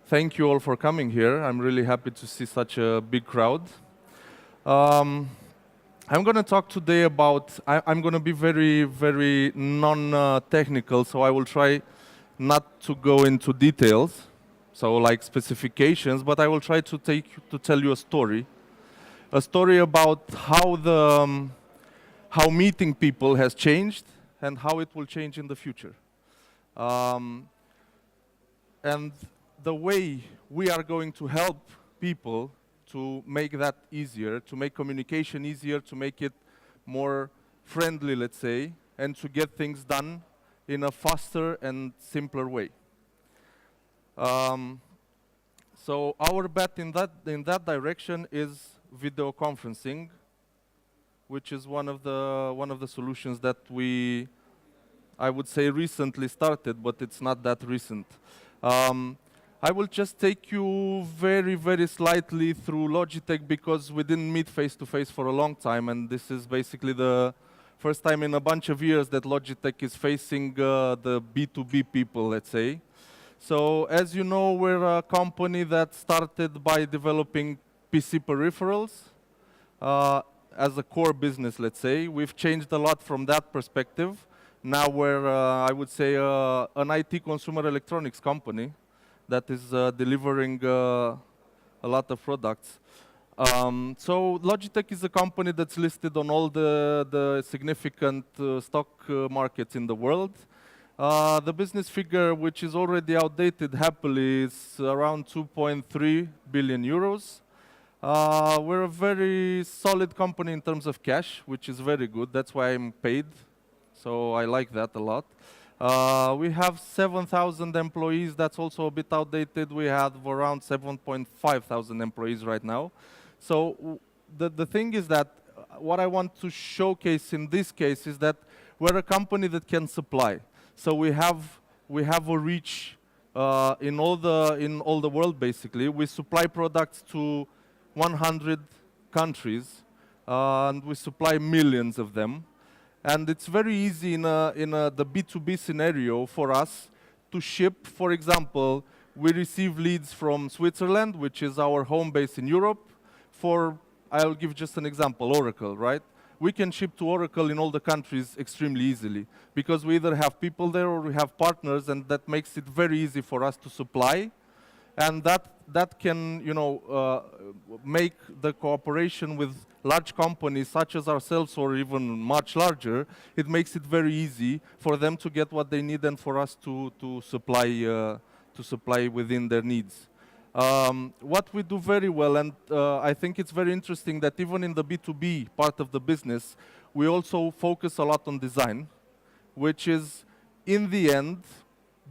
Thank you all for coming here. I'm really happy to see such a big crowd. Um, I'm going to talk today about, I'm going to be very non-technical, so I will try not to go into details, so like specifications, but I will try to tell you a story about how meeting people has changed and how it will change in the future. Um, and the way we are going to help people to make that easier, to make communication easier, to make it more friendly, let's say, and to get things done in a faster and simpler way. So our bet in that direction is video conferencing, which is one of the solutions that I would say recently started, but it's not that recent. I will just take you very slightly through Logitech because we didn't meet face-to-face for a long time, and this is basically the first time in a bunch of years that Logitech is facing the B2B people, let's say. So as you know, we're a company that started by developing PC peripherals as a core business, let's say. We've changed a lot from that perspective. Now we're, I would say, an IT consumer electronics company that is delivering a lot of products. So Logitech is a company that's listed on all the significant stock markets in the world. The business figure, which is already outdated happily, is around 2.3 billion euros. We're a very solid company in terms of cash, which is very good. That's why I'm paid. So I like that a lot. We have 7,000 employees. That's also a bit outdated. We have around 7.5 thousand employees right now. So the thing is that what I want to showcase in this case is that we're a company that can supply. So we have a reach in all the world basically. We supply products to 100 countries, and we supply millions of them. And it's very easy in the B2B scenario for us to ship. For example, we receive leads from Switzerland, which is our home base in Europe. I'll give just an example, Oracle, right? We can ship to Oracle in all the countries extremely easily because we either have people there or we have partners, and that makes it very easy for us to supply. And that can, make the cooperation with large companies such as ourselves or even much larger. It makes it very easy for them to get what they need and for us to supply within their needs. What we do very well, and I think it's very interesting that even in the B2B part of the business, we also focus a lot on design, which is, in the end,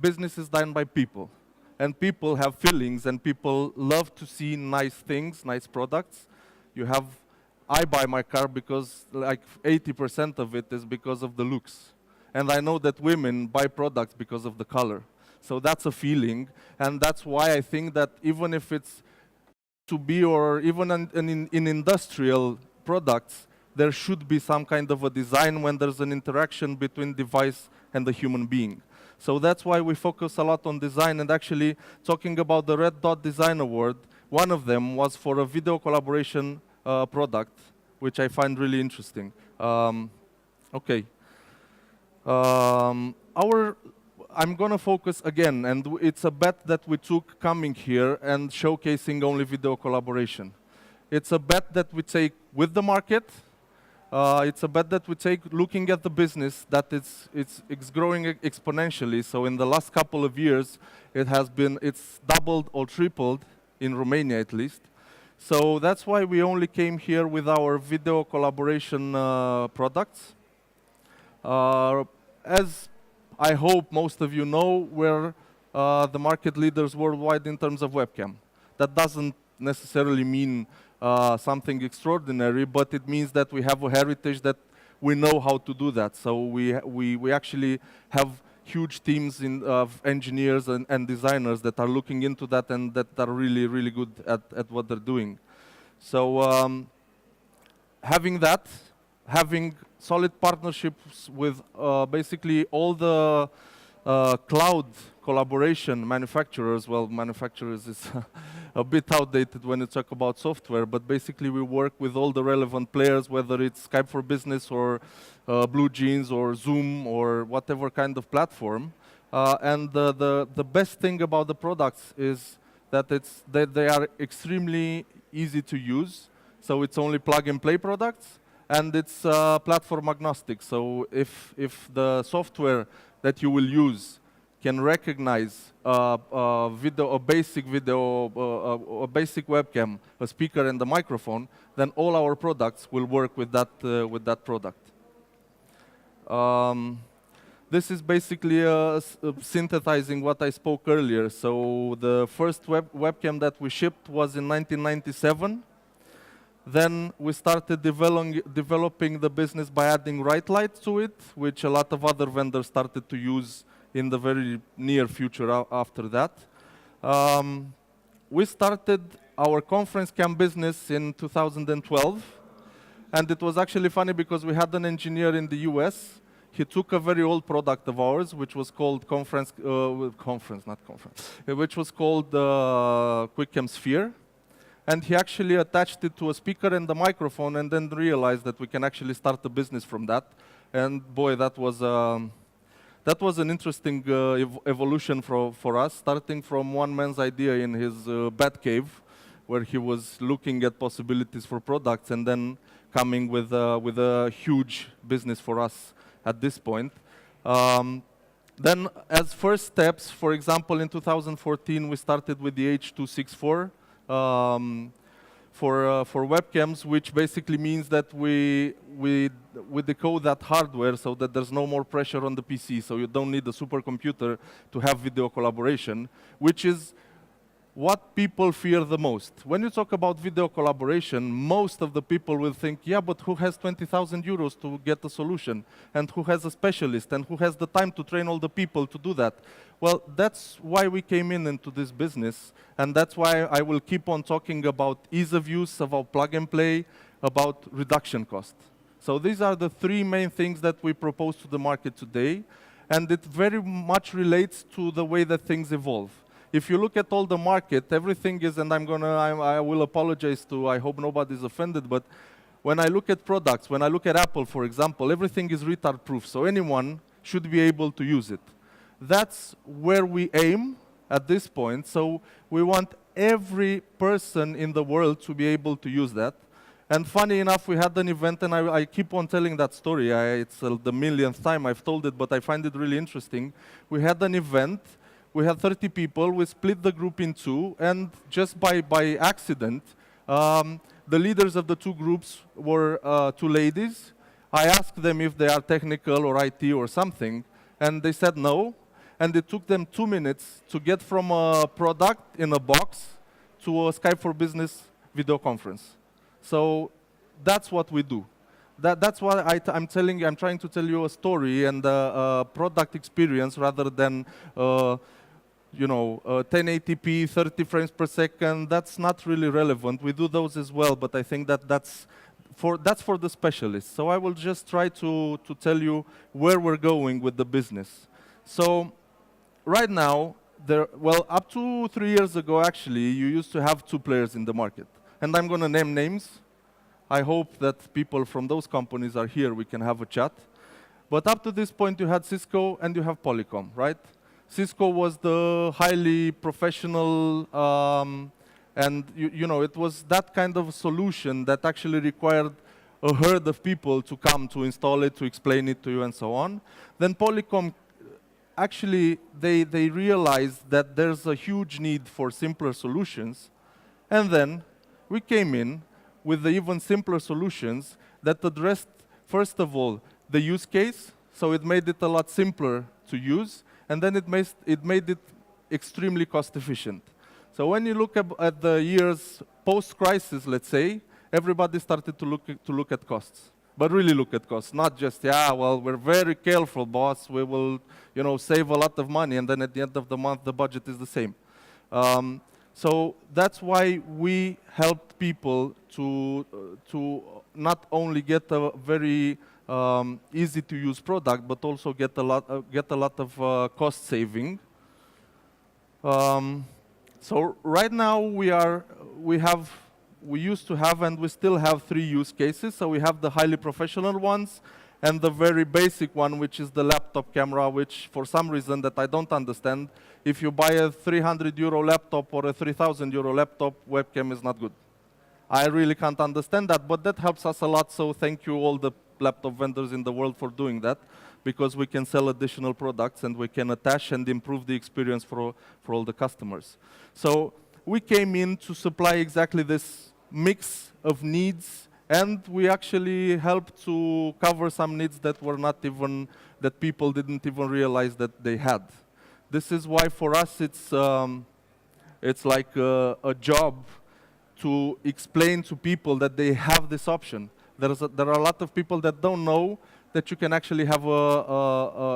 business is done by people. And people have feelings, and people love to see nice things, nice products. I buy my car because like 80% of it is because of the looks. And I know that women buy products because of the color. So that's a feeling, and that's why I think that even if it's to be or even in industrial products, there should be some kind of a design when there's an interaction between device and the human being. So that's why we focus a lot on design, and actually talking about the Red Dot Design Award, one of them was for a video collaboration product, which I find really interesting. Okay. I'm going to focus again, and it's a bet that we took coming here and showcasing only video collaboration. It's a bet that we take with the market. It's a bet that we take looking at the business that it's growing exponentially. So in the last couple of years, it's doubled or tripled in Romania at least. So that's why we only came here with our video collaboration products. As I hope most of you know, we're the market leaders worldwide in terms of webcam. That doesn't necessarily mean something extraordinary, but it means that we have a heritage that we know how to do that. So we actually have huge teams of engineers and designers that are looking into that and that are really good at what they're doing. So having solid partnerships with basically all the cloud collaboration, manufacturers, well, manufacturers is a bit outdated when you talk about software, but basically we work with all the relevant players, whether it's Skype for Business or Blue Jeans or Zoom or whatever kind of platform. And the best thing about the products is that they are extremely easy to use. So it's only plug-and-play products, and it's platform agnostic. So if the software that you will use can recognize a basic video, a basic webcam, a speaker, and a microphone, then all our products will work with that product. This is basically synthesizing what I spoke earlier. So the first webcam that we shipped was in 1997. Then we started developing the business by adding right light to it, which a lot of other vendors started to use in the very near future after that. We started our conference cam business in 2012. And it was actually funny because we had an engineer in the US. He took a very old product of ours, which was called which was called QuickCam Sphere. And he actually attached it to a speaker and a microphone and then realized that we can actually start a business from that. And boy, that was an interesting evolution for us, starting from one man's idea in his bat cave, where he was looking at possibilities for products and then coming with a huge business for us at this point. Then as first steps, for example, in 2014, we started with the H.264 for webcams, which basically means that we decode that hardware so that there's no more pressure on the PC, so you don't need a supercomputer to have video collaboration, which is what people fear the most. When you talk about video collaboration, most of the people will think, yeah, but who has 20,000 euros to get a solution? And who has a specialist? And who has the time to train all the people to do that? Well, that's why we came into this business. And that's why I will keep on talking about ease of use, about plug and play, about reduction cost. So these are the three main things that we propose to the market today. And it very much relates to the way that things evolve. If you look at all the market, everything is, and I will apologize to, I hope nobody's offended, but when I look at products, when I look at Apple, for example, everything is retard-proof, so anyone should be able to use it. That's where we aim at this point, so we want every person in the world to be able to use that. And funny enough, we had an event, and I keep on telling that story. It's the millionth time I've told it, but I find it really interesting. We had an event. We had 30 people, we split the group in two, and just by accident, the leaders of the two groups were two ladies. I asked them if they are technical or IT or something, and they said no, and it took them 2 minutes to get from a product in a box to a Skype for Business video conference. So that's what we do. That's why I'm trying to tell you a story and a product experience rather than 1080p, 30 frames per second. That's not really relevant. We do those as well, but I think that's for the specialists. So I will just try to tell you where we're going with the business. So right now, up to 3 years ago, actually, you used to have two players in the market. And I'm going to name names. I hope that people from those companies are here. We can have a chat. But up to this point, you had Cisco and you have Polycom, right? Cisco was the highly professional, and it was that kind of solution that actually required a herd of people to come to install it, to explain it to you, and so on. Then Polycom, actually, they realized that there's a huge need for simpler solutions, and then we came in with the even simpler solutions that addressed, first of all, the use case, so it made it a lot simpler to use, and then it made it extremely cost efficient. So when you look at the years post-crisis, let's say, everybody started to look at costs, but really look at costs, not just, we're very careful, boss, we will save a lot of money, and then at the end of the month, the budget is the same. So that's why we helped people to not only get a very easy to use product, but also get a lot of cost saving. Um, so right now we used to have and we still have 3 use cases. So we have the highly professional ones and the very basic one, which is the laptop camera, which for some reason that I don't understand, if you buy a 300 euro laptop or a 3,000 euro laptop, webcam is not good. I really can't understand that, but that helps us a lot, so thank you all the laptop vendors in the world for doing that, because we can sell additional products and we can attach and improve the experience for all the customers. So we came in to supply exactly this mix of needs, and we actually helped to cover some needs that were not even, that people didn't even realize that they had. This is why for us it's like a job to explain to people that they have this option. There are a lot of people that don't know that you can actually have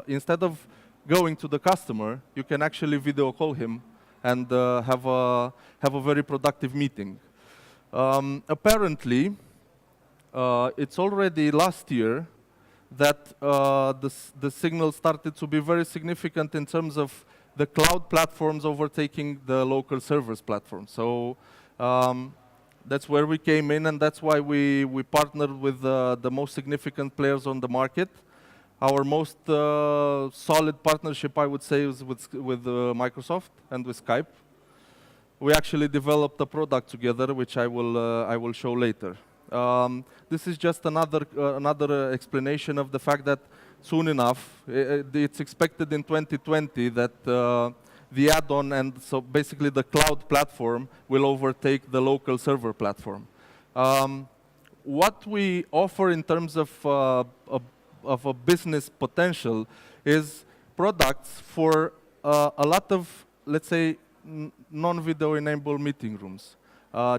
instead of going to the customer, you can actually video call him and have a very productive meeting. Apparently, it's already last year that the signal started to be very significant in terms of the cloud platforms overtaking the local servers platform. So that's where we came in, and that's why we partnered with the most significant players on the market. Our most solid partnership, I would say, is with Microsoft and with Skype. We actually developed a product together, which I will show later. This is just another explanation of the fact that soon enough, it's expected in 2020 that the add-on and so basically the cloud platform will overtake the local server platform. What we offer in terms of a business potential is products for a lot of, let's say, non-video enabled meeting rooms.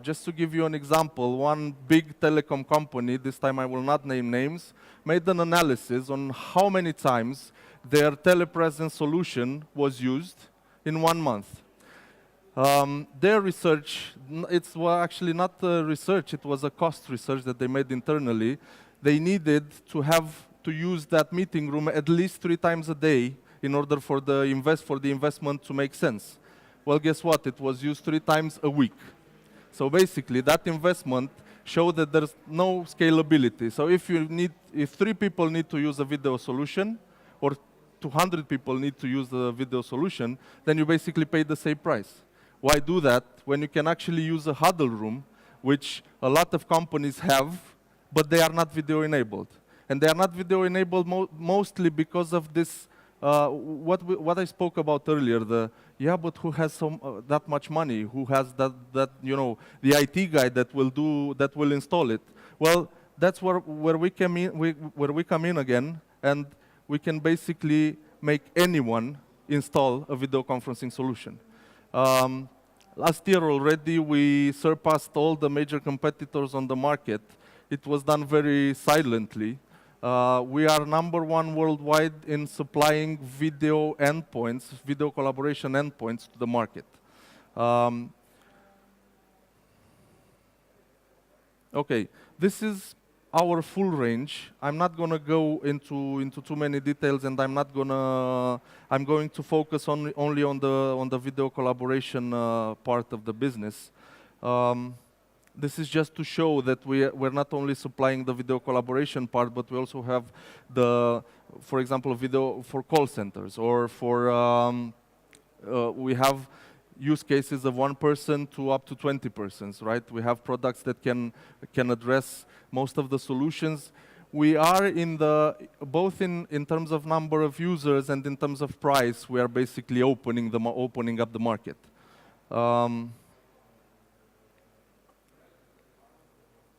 Just to give you an example, one big telecom company, this time I will not name names, made an analysis on how many times their telepresence solution was used in 1 month. Their research, it's actually not research, it was a cost research that they made internally. They needed to use that meeting room at least 3 times a day in order for the investment to make sense. Well, guess what? It was used 3 times a week. So basically, that investment showed that there's no scalability. So if 3 people need to use a video solution, or 200 people need to use the video solution, then you basically pay the same price. Why do that when you can actually use a huddle room, which a lot of companies have, but they are not video enabled? And they are not video enabled mostly because of this, what I spoke about earlier, but who has that much money? Who has that the IT guy that will install it? Well, that's where we come in again, and we can basically make anyone install a video conferencing solution. Last year already, we surpassed all the major competitors on the market. It was done very silently. We are #1 worldwide in supplying video endpoints, video collaboration endpoints to the market. Okay, this is our full range. I'm not going to go into too many details, and I'm going to focus only on the video collaboration part of the business. This is just to show that we're not only supplying the video collaboration part, but we also have for example, video for call centers, or we have use cases of 1 person to up to 20 persons, right? We have products that can address most of the solutions. We are both in terms of number of users and in terms of price, we are basically opening up the market.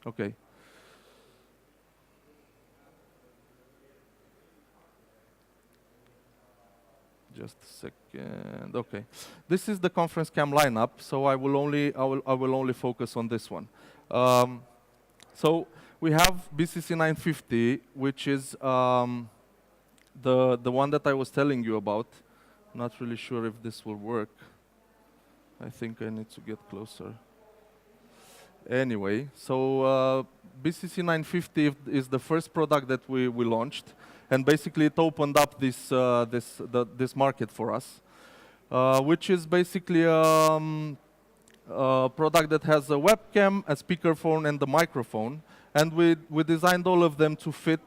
Okay. Just a second. Okay. This is the conference cam lineup, so I will only focus on this one. So we have BCC 950, which is the one that I was telling you about. Not really sure if this will work. I think I need to get closer. Anyway, so BCC 950 is the first product that we launched, and basically it opened up this market for us. which is basically a product that has a webcam, a speakerphone, and a microphone. And we designed all of them to fit,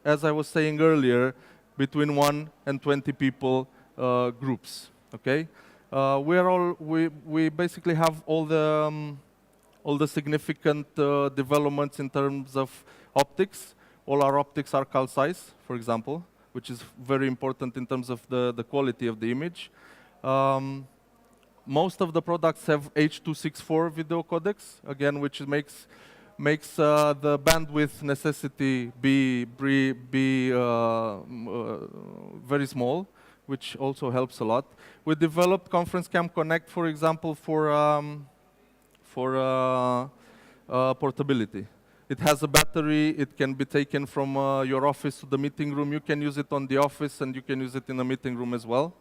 as I was saying earlier, between 1 and 20 people groups. Okay, we basically have all the significant developments in terms of optics. All our optics are Carl Zeiss, for example, which is very important in terms of the quality of the image. Most of the products have H.264 video codecs, again, which makes the bandwidth necessity be very small, which also helps a lot. We developed Conference Cam Connect, for example, for portability. It has a battery. It can be taken from your office to the meeting room. You can use it on the office, and you can use it in a meeting room as well.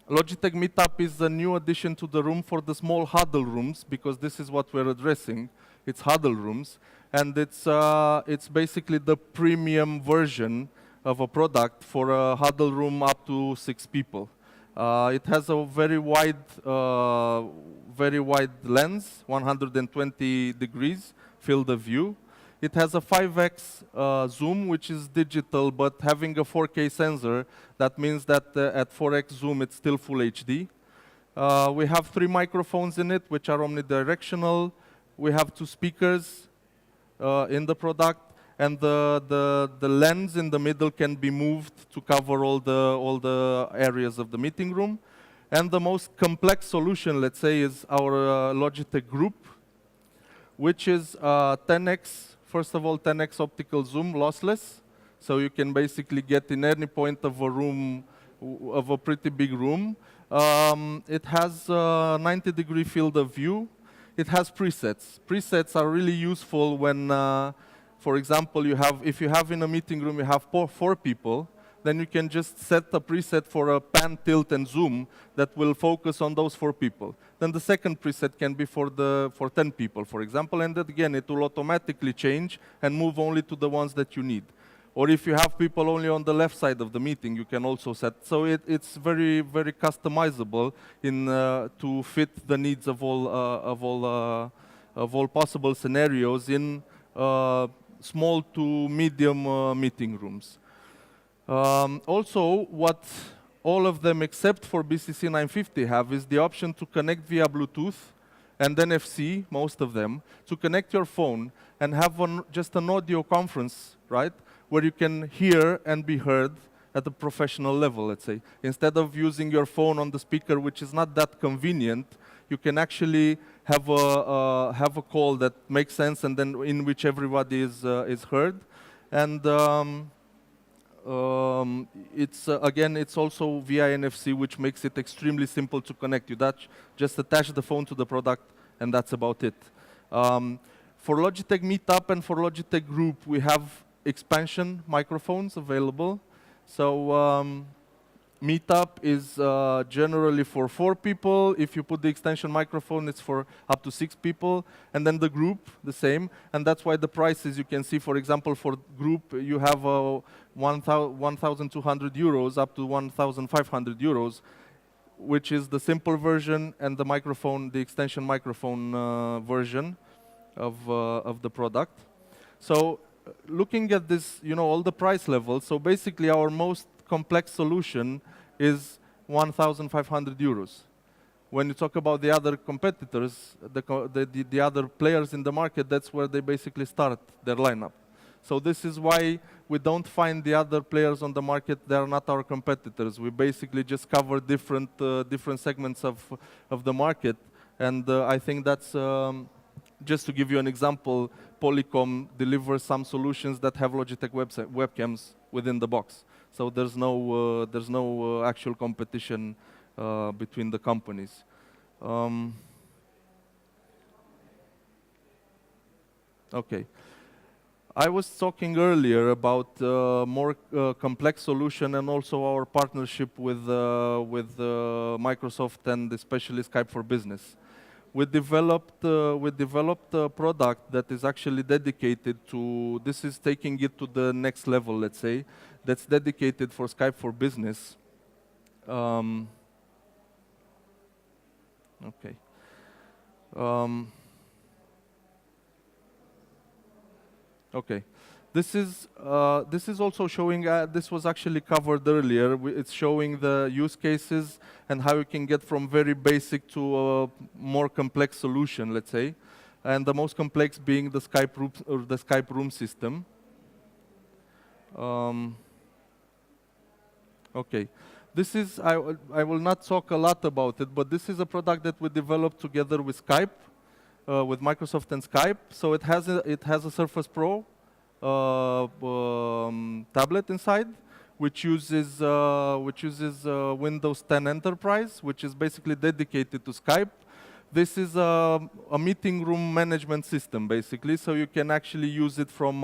Logitech Meetup is a new addition to the room for the small huddle rooms, because this is what we're addressing. It's huddle rooms, and it's basically the premium version of a product for a huddle room up to 6 people. It has a very wide lens, 120 degrees field of view. It has a 5x zoom, which is digital, but having a 4K sensor, that means that at 4x zoom, it's still full HD. We have 3 microphones in it, which are omnidirectional. We have 2 speakers in the product, and the lens in the middle can be moved to cover all the areas of the meeting room. And the most complex solution, let's say, is our Logitech Group, which is 10x. First of all, 10x optical zoom, lossless. So you can basically get in any point of a room, of a pretty big room. It has a 90-degree field of view. It has presets. Presets are really useful when, for example, if you have in a meeting room, you have 4 people, then you can just set a preset for a pan, tilt, and zoom that will focus on those 4 people. Then the second preset can be for 10 people, for example, and that, again, it will automatically change and move only to the ones that you need. Or if you have people only on the left side of the meeting, you can also set. So it's very, very customizable to fit the needs of all possible scenarios in small to medium meeting rooms. Also, what all of them except for BCC 950 have is the option to connect via Bluetooth and NFC, most of them, to connect your phone and have just an audio conference, right, where you can hear and be heard at a professional level, let's say. Instead of using your phone on the speaker, which is not that convenient, you can actually have a call that makes sense and then in which everybody is heard. And again, it's also via NFC, which makes it extremely simple to connect. You just attach the phone to the product, and that's about it. For Logitech Meetup and for Logitech Group, we have expansion microphones available. So Meetup is generally for 4 people. If you put the extension microphone, it's for up to 6 people. And then the group, the same. And that's why the prices, you can see, for example, for group, you have 1,200 euros up to 1,500 euros, which is the simple version, and the microphone, the extension microphone version of the product. So looking at this, all the price levels, so basically our most complex solution is 1,500 euros. When you talk about the other competitors, the other players in the market, that's where they basically start their lineup. So this is why we don't find the other players on the market. They are not our competitors. We basically just cover different segments of the market. And I think that's, just to give you an example, Polycom delivers some solutions that have Logitech webcams within the box. So there's no actual competition between the companies. Okay. I was talking earlier about more complex solution and also our partnership with Microsoft and especially Skype for Business. We developed a product that is actually dedicated to, this is taking it to the next level, let's say, that's dedicated for Skype for Business. Um, okay. Um, okay. This is also showing. This was actually covered earlier. It's showing the use cases and how you can get from very basic to a more complex solution, let's say, and the most complex being the Skype room system. Okay. This is, I will not talk a lot about it, but this is a product that we developed together with Skype, with Microsoft and Skype. So it has a Surface Pro tablet inside, which uses Windows 10 Enterprise, which is basically dedicated to Skype. This is a meeting room management system, basically, so you can actually use it from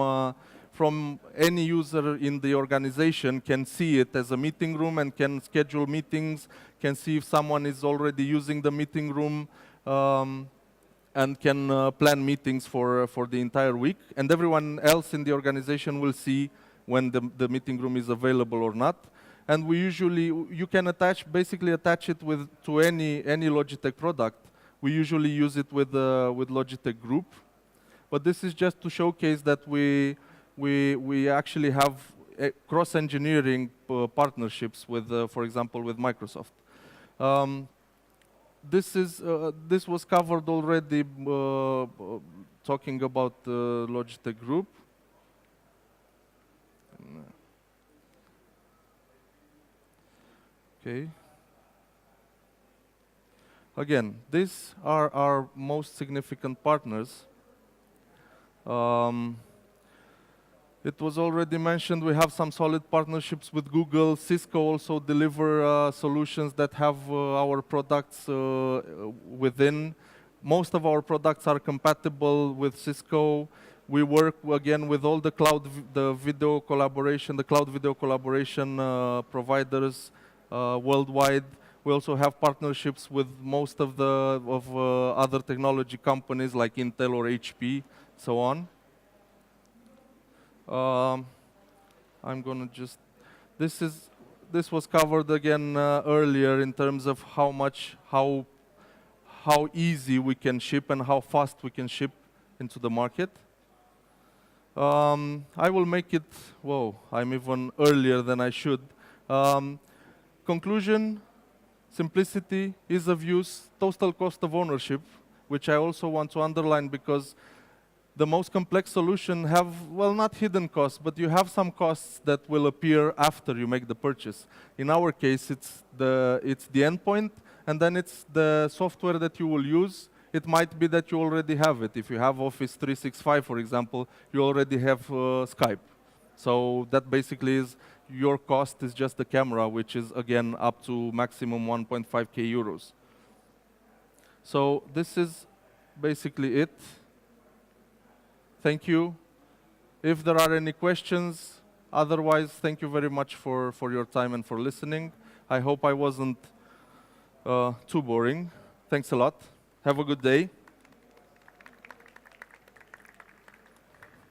any user in the organization can see it as a meeting room and can schedule meetings, can see if someone is already using the meeting room, and can plan meetings for the entire week. And everyone else in the organization will see when the meeting room is available or not. And you can basically attach it to any Logitech product. We usually use it with Logitech Group. But this is just to showcase that we actually have cross-engineering partnerships with, for example, with Microsoft. This was covered already talking about the Logitech Group. Okay. Again, these are our most significant partners. It was already mentioned we have some solid partnerships with Google. Cisco also deliver solutions that have our products within. Most of our products are compatible with Cisco. We work again with all the cloud video collaboration providers worldwide. We also have partnerships with most of the other technology companies like Intel or HP, so on. I'm gonna just. This was covered again earlier in terms of how easy we can ship and how fast we can ship into the market. I will make it. Whoa, I'm even earlier than I should. Conclusion: simplicity, ease of use, total cost of ownership, which I also want to underline because the most complex solution have, well, not hidden costs, but you have some costs that will appear after you make the purchase. In our case, it's the endpoint, and then it's the software that you will use. It might be that you already have it. If you have Office 365, for example, you already have Skype. So that basically is your cost is just the camera, which is, again, up to maximum 1.5K euros. So this is basically it. Thank you. If there are any questions, otherwise, thank you very much for your time and for listening. I hope I wasn't too boring. Thanks a lot. Have a good day.